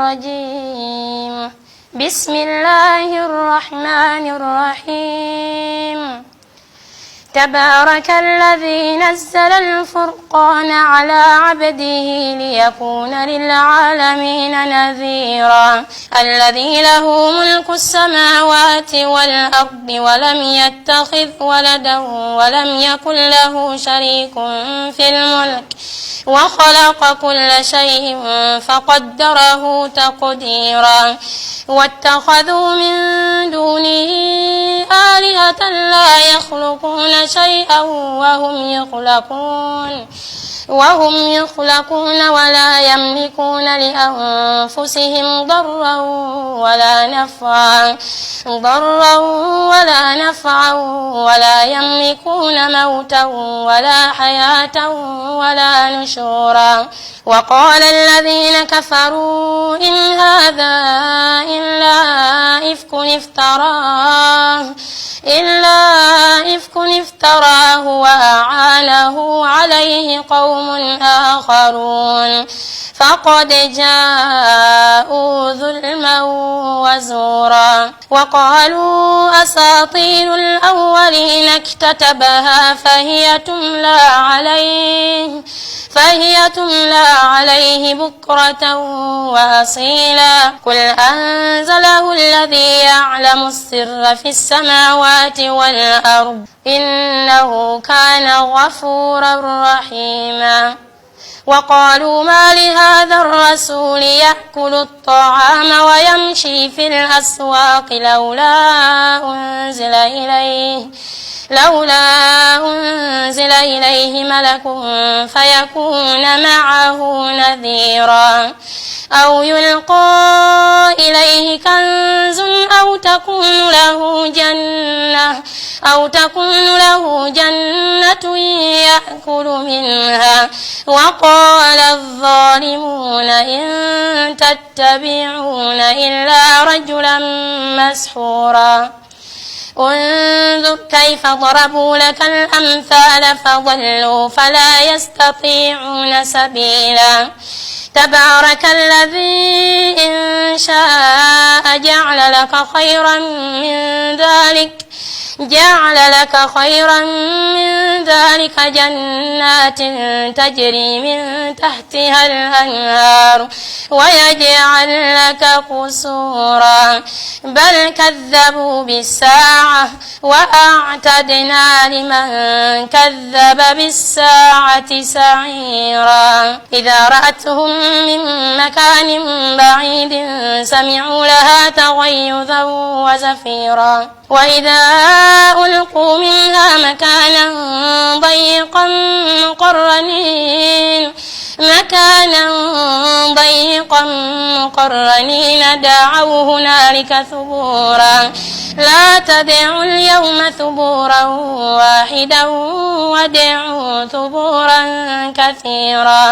الرجيم. بسم الله الرحمن الرحيم. تبارك الذي نزل الفرقان على عبده ليكون للعالمين نذيرا. الذي له ملك السماوات والأرض ولم يتخذ ولدا ولم يكن له شريك في الملك وخلق كل شيء فقدره تقديرا. واتخذوا من دونه آلهة لا يخلقون شيئا وهم يخلقون ولا يملكون لأنفسهم ضرا ولا نفعا ولا يملكون موتا ولا حياة ولا نشورا. وقال الذين كفروا إن هذا إلا إفك افتراه وأعانه عليه قوم آخرون فقد جاءوا ظلما وزورا. وقالوا أساطير الأولين اكتتبها فهي تملى عليه بكرة وأصيلا. قل أنزله الذي يعلم السر في السماوات والأرض إنه كان غفورا رحيما. وقالوا ما لهذا الرسول يأكل الطعام ويمشي في الأسواق لولا أنزل إليه ملك فيكون معه نذيرا. أو يلقى إليه كنز أو تكون له جنة يأكل منها. وقال الظالمون إن تتبعون إلا رجلا مسحورا. انظر كيف ضربوا لك الأمثال فضلوا فلا يستطيعون سبيلا. تبارك الذي إن شاء جعل لك خيرا من ذلك جنات تجري من تحتها الأنهار ويجعل لك قصورا. بل كذبوا بالساعة وأعتدنا لمن كذب بالساعة سعيرا. إذا رأتهم من مكان بعيد سمعوا لها تغيظا وزفيرا. وإذا ألقوا منها مكانا ضيقا مقرنين دعوا هنالك ثبورا. لا تدعوا اليوم ثبورا واحدا وادعوا ثبورا كثيرا.